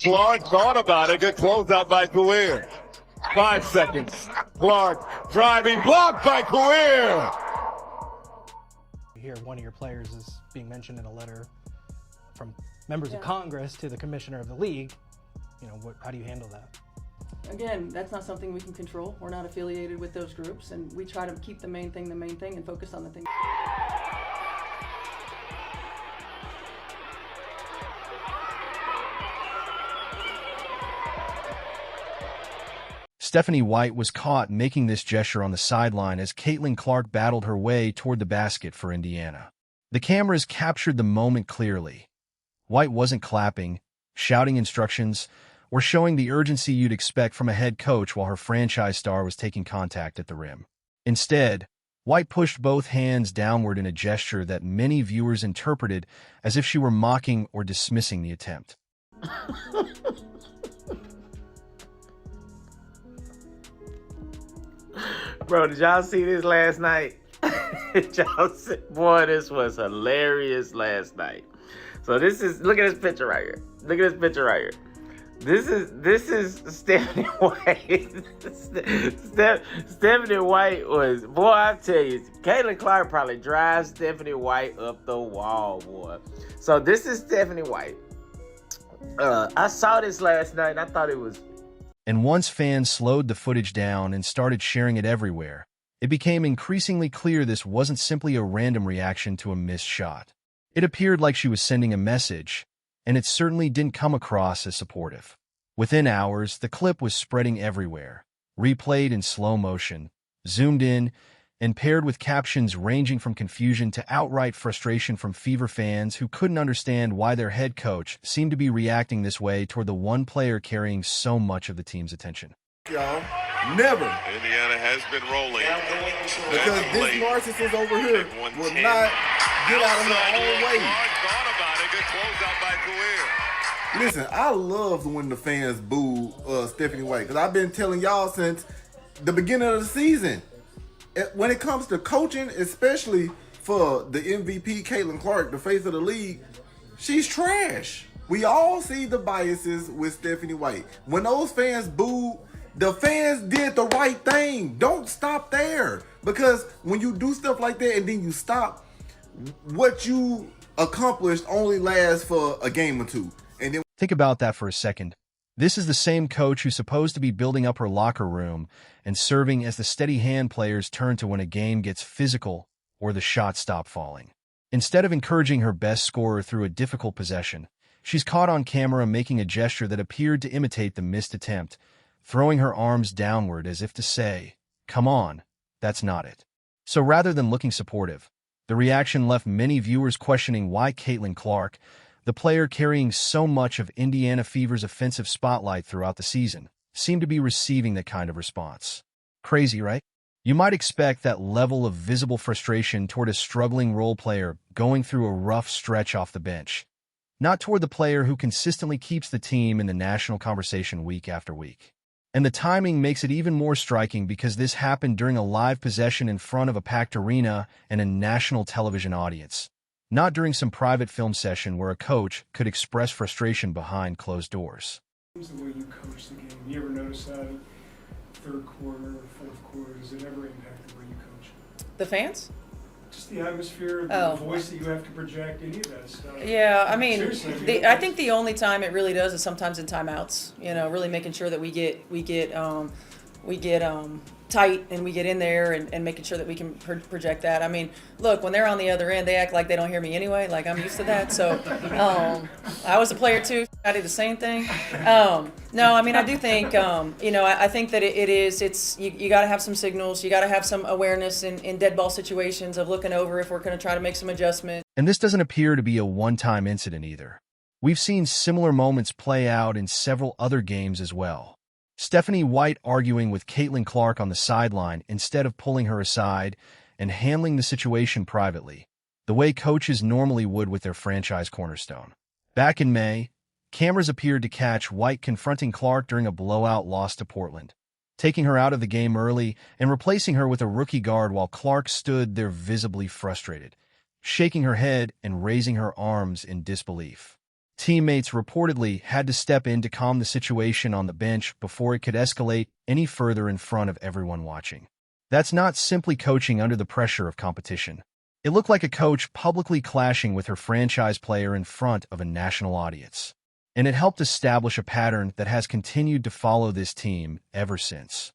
Clark thought about it. Good closeout by Coulier. 5 seconds. Clark driving, blocked by Coulier. Here, one of your players is being mentioned in a letter from members of Congress to the commissioner of the league. You know, how do you handle that? Again, that's not something we can control. We're not affiliated with those groups, and we try to keep the main thing, and focus on the thing. Stephanie White was caught making this gesture on the sideline as Caitlin Clark battled her way toward the basket for Indiana. The cameras captured the moment clearly. White wasn't clapping, shouting instructions, or showing the urgency you'd expect from a head coach while her franchise star was taking contact at the rim. Instead, White pushed both hands downward in a gesture that many viewers interpreted as if she were mocking or dismissing the attempt. Bro, did y'all see this last night? Boy, this was hilarious last night. So look at this picture right here. Look at this picture right here. This is Stephanie White. Stephanie White was, boy, I tell you, Caitlin Clark probably drives Stephanie White up the wall, boy. So this is Stephanie White. I saw this last night and I thought it was. And once fans slowed the footage down and started sharing it everywhere, it became increasingly clear this wasn't simply a random reaction to a missed shot. It appeared like she was sending a message, and it certainly didn't come across as supportive. Within hours, the clip was spreading everywhere, replayed in slow motion, zoomed in, and paired with captions ranging from confusion to outright frustration from Fever fans who couldn't understand why their head coach seemed to be reacting this way toward the one player carrying so much of the team's attention. Y'all, never. Indiana has been rolling. Because this narcissist over here will not get out of her own way. Listen, I love when the fans boo Stephanie White, because I've been telling y'all since the beginning of the season. When it comes to coaching, especially for the MVP, Caitlin Clark, the face of the league, she's trash. We all see the biases with Stephanie White. When those fans booed, the fans did the right thing. Don't stop there. Because when you do stuff like that and then you stop, what you accomplished only lasts for a game or two. And then think about that for a second. This is the same coach who's supposed to be building up her locker room and serving as the steady hand players turn to when a game gets physical or the shots stop falling. Instead of encouraging her best scorer through a difficult possession, she's caught on camera making a gesture that appeared to imitate the missed attempt, throwing her arms downward as if to say, "Come on, that's not it." So rather than looking supportive, the reaction left many viewers questioning why Caitlin Clark, the player carrying so much of Indiana Fever's offensive spotlight throughout the season, seemed to be receiving that kind of response. Crazy, right? You might expect that level of visible frustration toward a struggling role player going through a rough stretch off the bench, not toward the player who consistently keeps the team in the national conversation week after week. And the timing makes it even more striking because this happened during a live possession in front of a packed arena and a national television audience, not during some private film session where a coach could express frustration behind closed doors. The way you coach the game, you ever notice that third quarter or fourth quarter, does it ever impact the way you coach? The fans? Just the atmosphere, the voice that you have to project, any of that stuff. Yeah, I mean, Seriously, I think the only time it really does is sometimes in timeouts. You know, really making sure that we get tight and we get in there and making sure that we can project that. I mean, look, when they're on the other end, they act like they don't hear me anyway. Like, I'm used to that. So I was a player too. I did the same thing. No, I mean, I do think, I think that you got to have some signals. You got to have some awareness in dead ball situations of looking over if we're going to try to make some adjustments. And this doesn't appear to be a one-time incident either. We've seen similar moments play out in several other games as well. Stephanie White arguing with Caitlin Clark on the sideline instead of pulling her aside and handling the situation privately, the way coaches normally would with their franchise cornerstone. Back in May, cameras appeared to catch White confronting Clark during a blowout loss to Portland, taking her out of the game early and replacing her with a rookie guard while Clark stood there visibly frustrated, shaking her head and raising her arms in disbelief. Teammates reportedly had to step in to calm the situation on the bench before it could escalate any further in front of everyone watching. That's not simply coaching under the pressure of competition. It looked like a coach publicly clashing with her franchise player in front of a national audience. And it helped establish a pattern that has continued to follow this team ever since.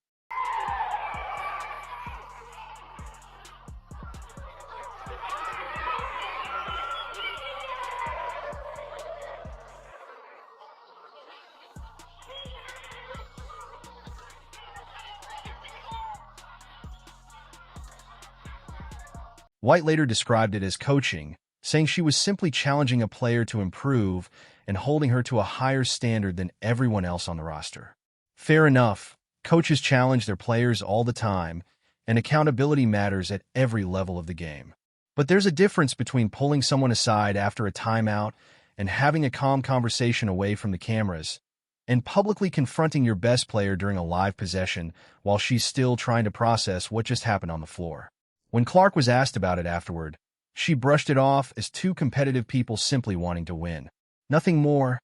White later described it as coaching, saying she was simply challenging a player to improve and holding her to a higher standard than everyone else on the roster. Fair enough, coaches challenge their players all the time, and accountability matters at every level of the game. But there's a difference between pulling someone aside after a timeout and having a calm conversation away from the cameras, and publicly confronting your best player during a live possession while she's still trying to process what just happened on the floor. When Clark was asked about it afterward, she brushed it off as two competitive people simply wanting to win. Nothing more,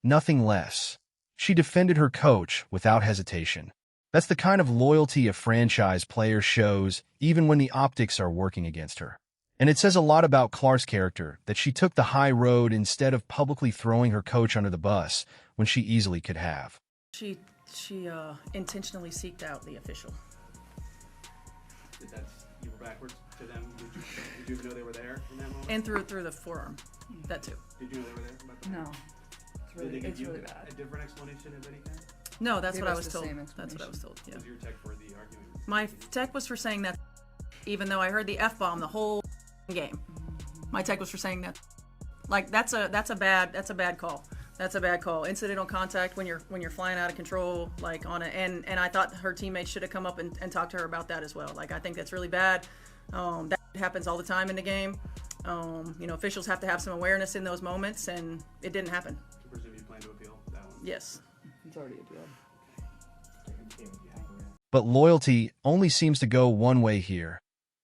nothing less. She defended her coach without hesitation. That's the kind of loyalty a franchise player shows even when the optics are working against her. And it says a lot about Clark's character that she took the high road instead of publicly throwing her coach under the bus when she easily could have. She intentionally seeked out the official. You were backwards to them. Did you even know they were there in that moment? And through the forearm. That too. Did you know they were there? No. Did they give It's you really bad. a different explanation of anything? No, that's Give what I us was the told. same That's what I was told. Yeah. Was your tech for the argument? My tech was for saying that, even though I heard the F-bomb the whole game. My tech was for saying that. Like that's a bad call. That's a bad call. Incidental contact when you're flying out of control, like on it. And I thought her teammates should have come up and talked to her about that as well. Like I think that's really bad. That happens all the time in the game. Officials have to have some awareness in those moments, and it didn't happen. I presume you plan to appeal that one? Yes. It's already appealed. But loyalty only seems to go one way here,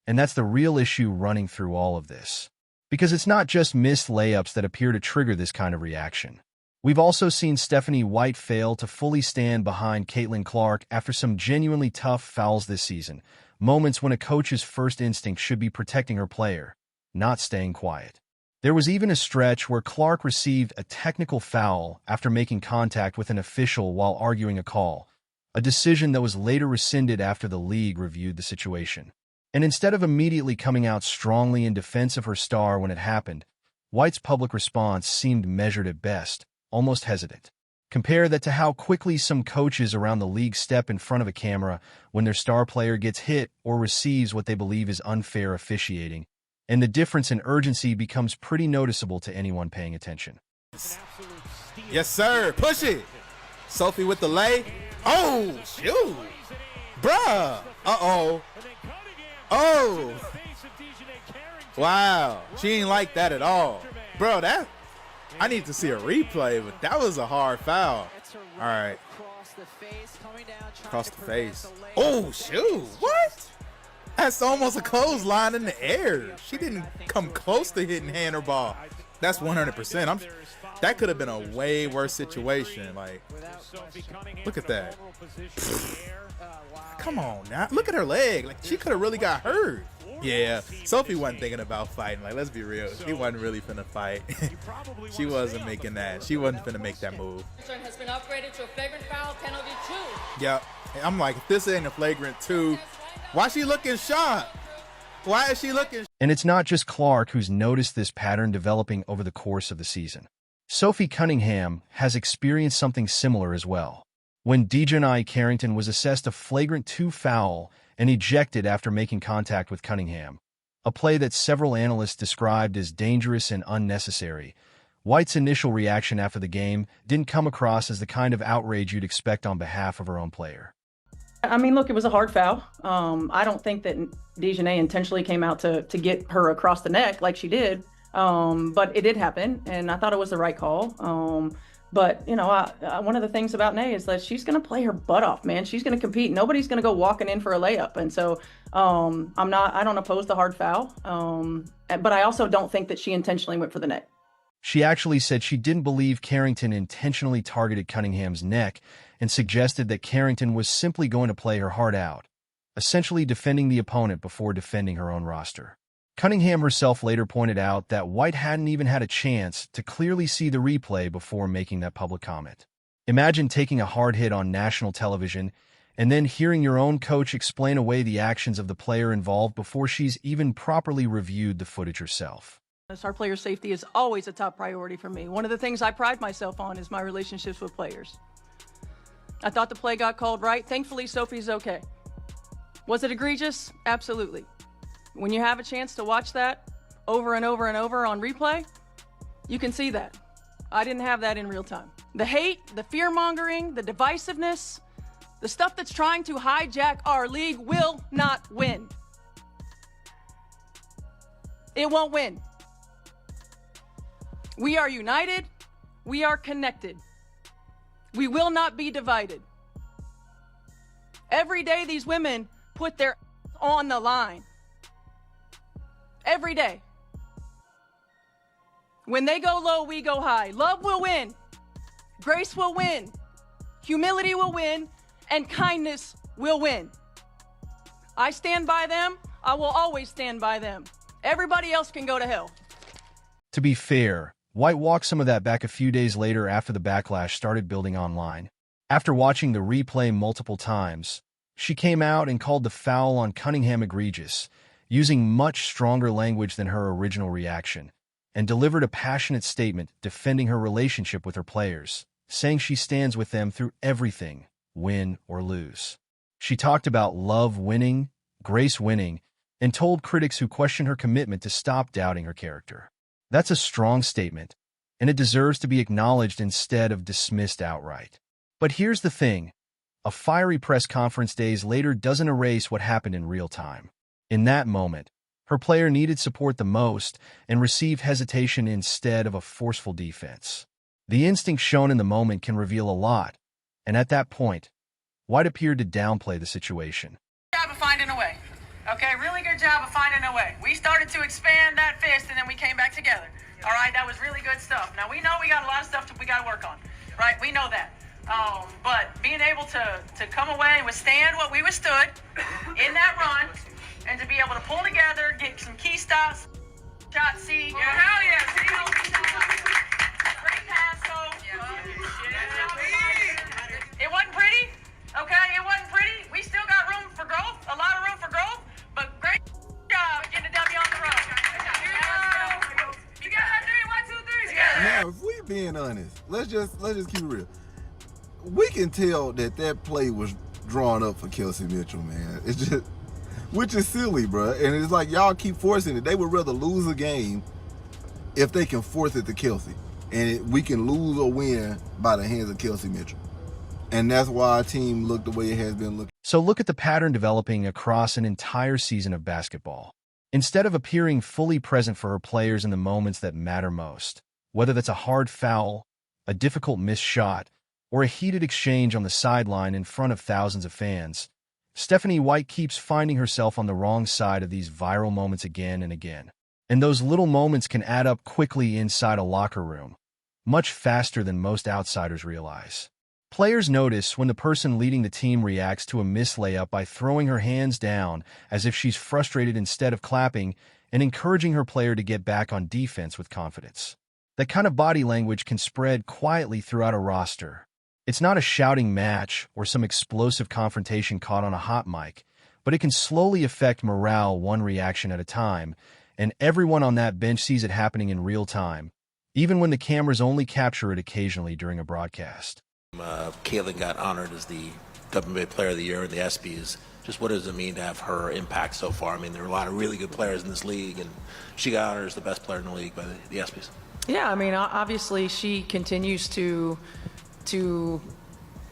and that's the real issue running through all of this. Because it's not just missed layups that appear to trigger this kind of reaction. We've also seen Stephanie White fail to fully stand behind Caitlin Clark after some genuinely tough fouls this season, moments when a coach's first instinct should be protecting her player, not staying quiet. There was even a stretch where Clark received a technical foul after making contact with an official while arguing a call, a decision that was later rescinded after the league reviewed the situation. And instead of immediately coming out strongly in defense of her star when it happened, White's public response seemed measured at best, almost hesitant. Compare that to how quickly some coaches around the league step in front of a camera when their star player gets hit or receives what they believe is unfair officiating, and the difference in urgency becomes pretty noticeable to anyone paying attention. Yes, sir. Push it. Sophie with the lay. Oh, shoot. Bruh. Uh-oh. Oh. Wow. She ain't like that at all. Bro, I need to see a replay, but that was a hard foul. All right. Across the face. Oh, shoot. What? That's almost a clothesline in the air. She didn't come close to hitting hand or ball. That's 100%. That could have been a way worse situation. Like, look at that. Come on now. Look at her leg. Like, she could have really got hurt. Yeah, Sophie wasn't thinking about fighting. Like, let's be real. She wasn't really finna fight. She wasn't making that. She wasn't finna make that move. Has been upgraded to a flagrant foul, penalty 2. Yep. I'm like, if this ain't a flagrant 2, why she looking shocked? Why is she looking? And it's not just Clark who's noticed this pattern developing over the course of the season. Sophie Cunningham has experienced something similar as well. When Dejanai Carrington was assessed a flagrant 2 foul and ejected after making contact with Cunningham, a play that several analysts described as dangerous and unnecessary, White's initial reaction after the game didn't come across as the kind of outrage you'd expect on behalf of her own player. I mean, look, it was a hard foul. I don't think that Dejanay intentionally came out to get her across the neck like she did, but it did happen, and I thought it was the right call. But, you know, one of the things about Nay is that she's going to play her butt off, man. She's going to compete. Nobody's going to go walking in for a layup. And so I don't oppose the hard foul. But I also don't think that she intentionally went for the net. She actually said she didn't believe Carrington intentionally targeted Cunningham's neck and suggested that Carrington was simply going to play her heart out, essentially defending the opponent before defending her own roster. Cunningham herself later pointed out that White hadn't even had a chance to clearly see the replay before making that public comment. Imagine taking a hard hit on national television and then hearing your own coach explain away the actions of the player involved before she's even properly reviewed the footage herself. Our player safety is always a top priority for me. One of the things I pride myself on is my relationships with players. I thought the play got called right. Thankfully, Sophie's okay. Was it egregious? Absolutely. When you have a chance to watch that over and over and over on replay, you can see that. I didn't have that in real time. The hate, the fear-mongering, the divisiveness, the stuff that's trying to hijack our league will not win. It won't win. We are united. We are connected. We will not be divided. Every day these women put their on the line. Every day. When they go low, we go high. Love will win. Grace will win. Humility will win. And kindness will win. I stand by them. I will always stand by them. Everybody else can go to hell. To be fair, White walked some of that back a few days later after the backlash started building online. After watching the replay multiple times, she came out and called the foul on Cunningham egregious, using much stronger language than her original reaction, and delivered a passionate statement defending her relationship with her players, saying she stands with them through everything, win or lose. She talked about love winning, grace winning, and told critics who questioned her commitment to stop doubting her character. That's a strong statement, and it deserves to be acknowledged instead of dismissed outright. But here's the thing. A fiery press conference days later doesn't erase what happened in real time. In that moment, her player needed support the most and received hesitation instead of a forceful defense. The instinct shown in the moment can reveal a lot, and at that point, White appeared to downplay the situation. Job of finding a way. Okay, really good job of finding a way. We started to expand that fist and then we came back together. All right, that was really good stuff. Now we know we got a lot of stuff we got to work on, right? We know that. But being able to come away and withstand what we withstood in that run and to be able to pull together, get some key stops, shot C. Yeah, hell yeah, see? Great pass, so. It wasn't pretty, okay? It wasn't pretty. We still got room for growth, a lot of room for growth, but great job getting the W on the road. You got that 3, 1, 2, 3. Now, if we being honest, let's just keep it real. We can tell that play was drawn up for Kelsey Mitchell, man. It's just, which is silly, bro. And it's like y'all keep forcing it. They would rather lose a game if they can force it to Kelsey, and we can lose or win by the hands of Kelsey Mitchell. And that's why our team looked the way it has been looking. So look at the pattern developing across an entire season of basketball. Instead of appearing fully present for her players in the moments that matter most, whether that's a hard foul, a difficult missed shot, or a heated exchange on the sideline in front of thousands of fans, Stephanie White keeps finding herself on the wrong side of these viral moments again and again. And those little moments can add up quickly inside a locker room, much faster than most outsiders realize. Players notice when the person leading the team reacts to a missed layup by throwing her hands down as if she's frustrated instead of clapping and encouraging her player to get back on defense with confidence. That kind of body language can spread quietly throughout a roster. It's not a shouting match or some explosive confrontation caught on a hot mic, but it can slowly affect morale one reaction at a time, and everyone on that bench sees it happening in real time, even when the cameras only capture it occasionally during a broadcast. Caitlin got honored as the WNBA Player of the Year in the ESPYs. Just what does it mean to have her impact so far? I mean, there are a lot of really good players in this league, and she got honored as the best player in the league by the ESPYs. Yeah, I mean, obviously she continues to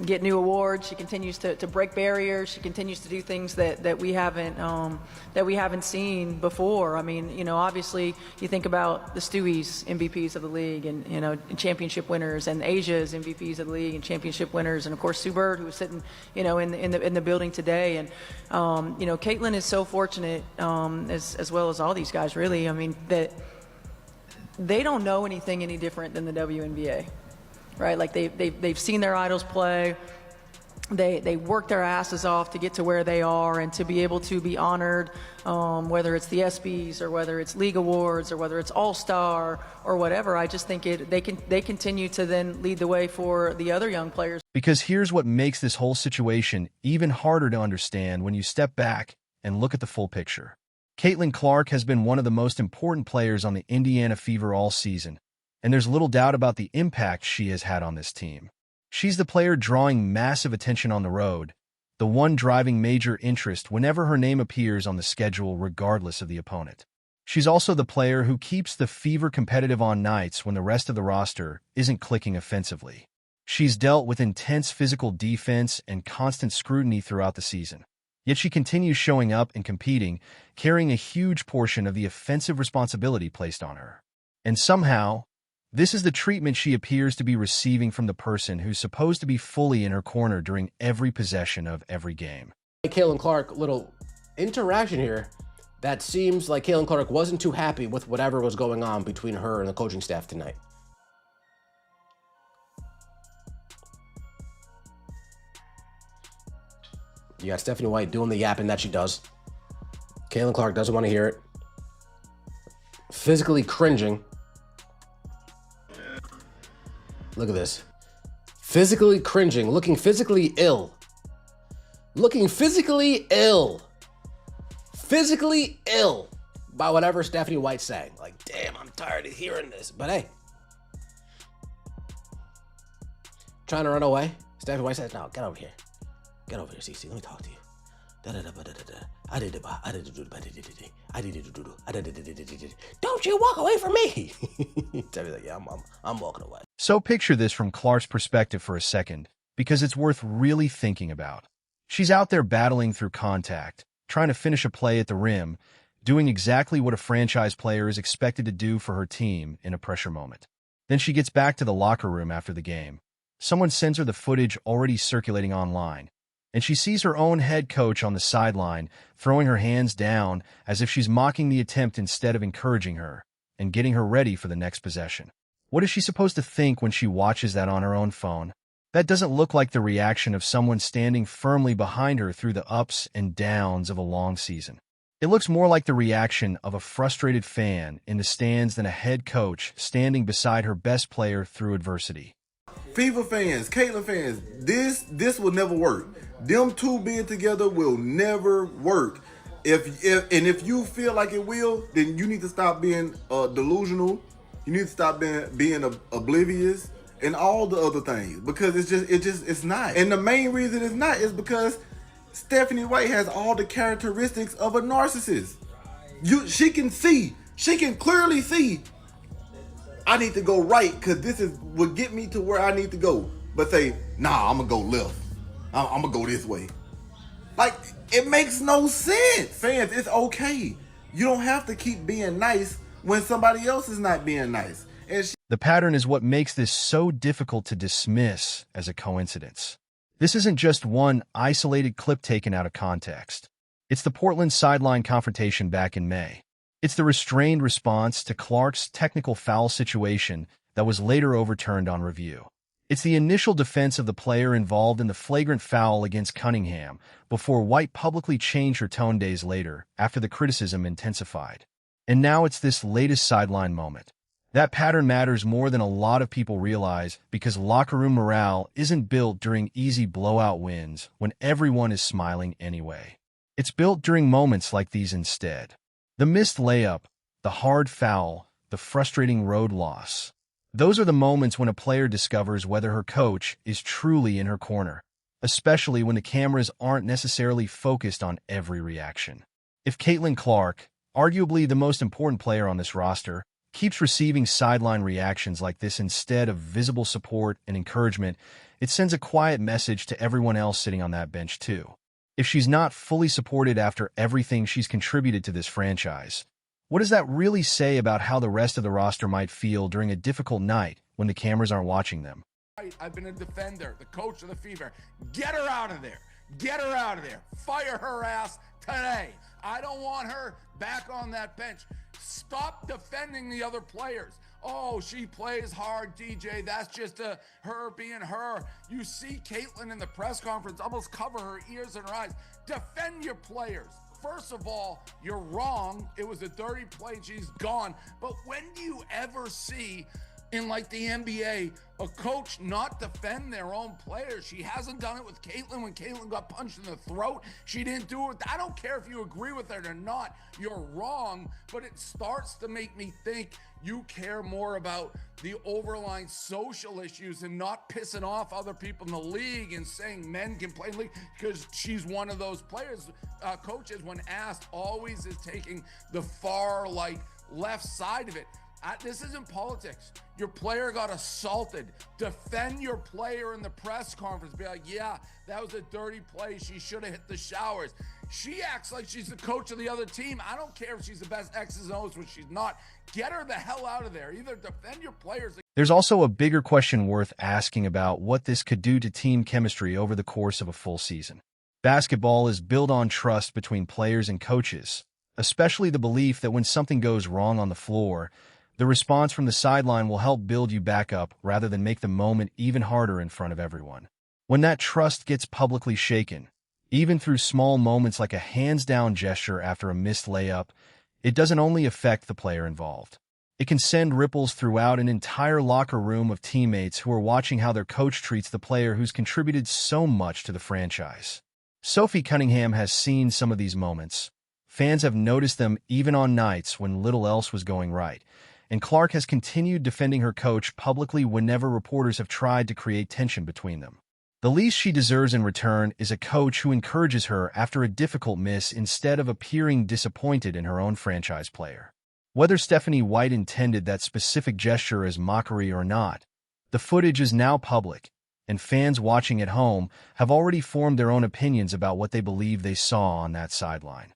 get new awards. She continues to break barriers. She continues to do things that we haven't seen before. I mean, you know, obviously you think about the Stewie's MVPs of the league, and you know, championship winners, and Asia's MVPs of the league and championship winners, and of course Sue Bird, who was sitting, you know, in the building today. And you know, Caitlin is so fortunate, as well as all these guys, really. I mean, that they don't know anything any different than the WNBA, right? Like they've seen their idols play. They work their asses off to get to where they are, and to be able to be honored, whether it's the ESPYs or whether it's league awards or whether it's All-Star or whatever. I just think they continue to then lead the way for the other young players. Because here's what makes this whole situation even harder to understand when you step back and look at the full picture. Caitlin Clark has been one of the most important players on the Indiana Fever all season, and there's little doubt about the impact she has had on this team. She's the player drawing massive attention on the road, the one driving major interest whenever her name appears on the schedule regardless of the opponent. She's also the player who keeps the Fever competitive on nights when the rest of the roster isn't clicking offensively. She's dealt with intense physical defense and constant scrutiny throughout the season. Yet she continues showing up and competing, carrying a huge portion of the offensive responsibility placed on her. And somehow, this is the treatment she appears to be receiving from the person who's supposed to be fully in her corner during every possession of every game. Caitlin Clark, little interaction here that seems like Caitlin Clark wasn't too happy with whatever was going on between her and the coaching staff tonight. You got Stephanie White doing the yapping that she does. Caitlin Clark doesn't want to hear it. Physically cringing. Look at this. Physically cringing, looking physically ill. Looking physically ill. Physically ill by whatever Stephanie White's saying. Like, damn, I'm tired of hearing this. But hey. Trying to run away. Stephanie White says, no, get over here. Get over here, Cece. Let me talk to you. Don't you walk away from me. Stephanie's like, yeah, I'm walking away. So picture this from Clark's perspective for a second, because it's worth really thinking about. She's out there battling through contact, trying to finish a play at the rim, doing exactly what a franchise player is expected to do for her team in a pressure moment. Then she gets back to the locker room after the game. Someone sends her the footage already circulating online, and she sees her own head coach on the sideline throwing her hands down as if she's mocking the attempt instead of encouraging her and getting her ready for the next possession. What is she supposed to think when she watches that on her own phone? That doesn't look like the reaction of someone standing firmly behind her through the ups and downs of a long season. It looks more like the reaction of a frustrated fan in the stands than a head coach standing beside her best player through adversity. Fever fans, Caitlin fans, this will never work. Them two being together will never work. If you feel like it will, then you need to stop being delusional. You need to stop being oblivious and all the other things, because it's not. And the main reason it's not is because Stephanie White has all the characteristics of a narcissist. She can clearly see, I need to go right because this will get me to where I need to go. But say, nah, I'm gonna go left. I'm gonna go this way. Like, it makes no sense. Fans, it's okay. You don't have to keep being nice when somebody else is not being nice. The pattern is what makes this so difficult to dismiss as a coincidence. This isn't just one isolated clip taken out of context. It's the Portland sideline confrontation back in May. It's the restrained response to Clark's technical foul situation that was later overturned on review. It's the initial defense of the player involved in the flagrant foul against Cunningham before White publicly changed her tone days later after the criticism intensified. And now it's this latest sideline moment. That pattern matters more than a lot of people realize because locker room morale isn't built during easy blowout wins when everyone is smiling anyway. It's built during moments like these instead. The missed layup, the hard foul, the frustrating road loss. Those are the moments when a player discovers whether her coach is truly in her corner, especially when the cameras aren't necessarily focused on every reaction. If Caitlin Clark, arguably the most important player on this roster, keeps receiving sideline reactions like this instead of visible support and encouragement, it sends a quiet message to everyone else sitting on that bench too. If she's not fully supported after everything she's contributed to this franchise, what does that really say about how the rest of the roster might feel during a difficult night when the cameras aren't watching them? I've been a defender, the coach of the Fever. Get her out of there. Get her out of there. Fire her ass today. I don't want her back on that bench. Stop defending the other players. Oh, she plays hard, DJ. That's just her being her. You see Caitlin in the press conference almost cover her ears and her eyes. Defend your players. First of all, you're wrong. It was a dirty play. She's gone. But when do you ever see in like the NBA a coach not defend their own players? She hasn't done it with Caitlin when Caitlin got punched in the throat. She didn't do it. I don't care if you agree with it or not. You're wrong. But it starts to make me think you care more about the overlying social issues and not pissing off other people in the league and saying men can play in the league, because she's one of those players. Coaches, when asked, always is taking the far left side of it. This isn't politics. Your player got assaulted. Defend your player in the press conference. Be like, yeah, that was a dirty play. She should have hit the showers. She acts like she's the coach of the other team. I don't care if she's the best X's and O's, when she's not. Get her the hell out of there. Either defend your players. There's also a bigger question worth asking about what this could do to team chemistry over the course of a full season. Basketball is built on trust between players and coaches, especially the belief that when something goes wrong on the floor, the response from the sideline will help build you back up rather than make the moment even harder in front of everyone. When that trust gets publicly shaken, even through small moments like a hands-down gesture after a missed layup, it doesn't only affect the player involved. It can send ripples throughout an entire locker room of teammates who are watching how their coach treats the player who's contributed so much to the franchise. Sophie Cunningham has seen some of these moments. Fans have noticed them even on nights when little else was going right. And Clark has continued defending her coach publicly whenever reporters have tried to create tension between them. The least she deserves in return is a coach who encourages her after a difficult miss instead of appearing disappointed in her own franchise player. Whether Stephanie White intended that specific gesture as mockery or not, the footage is now public, and fans watching at home have already formed their own opinions about what they believe they saw on that sideline.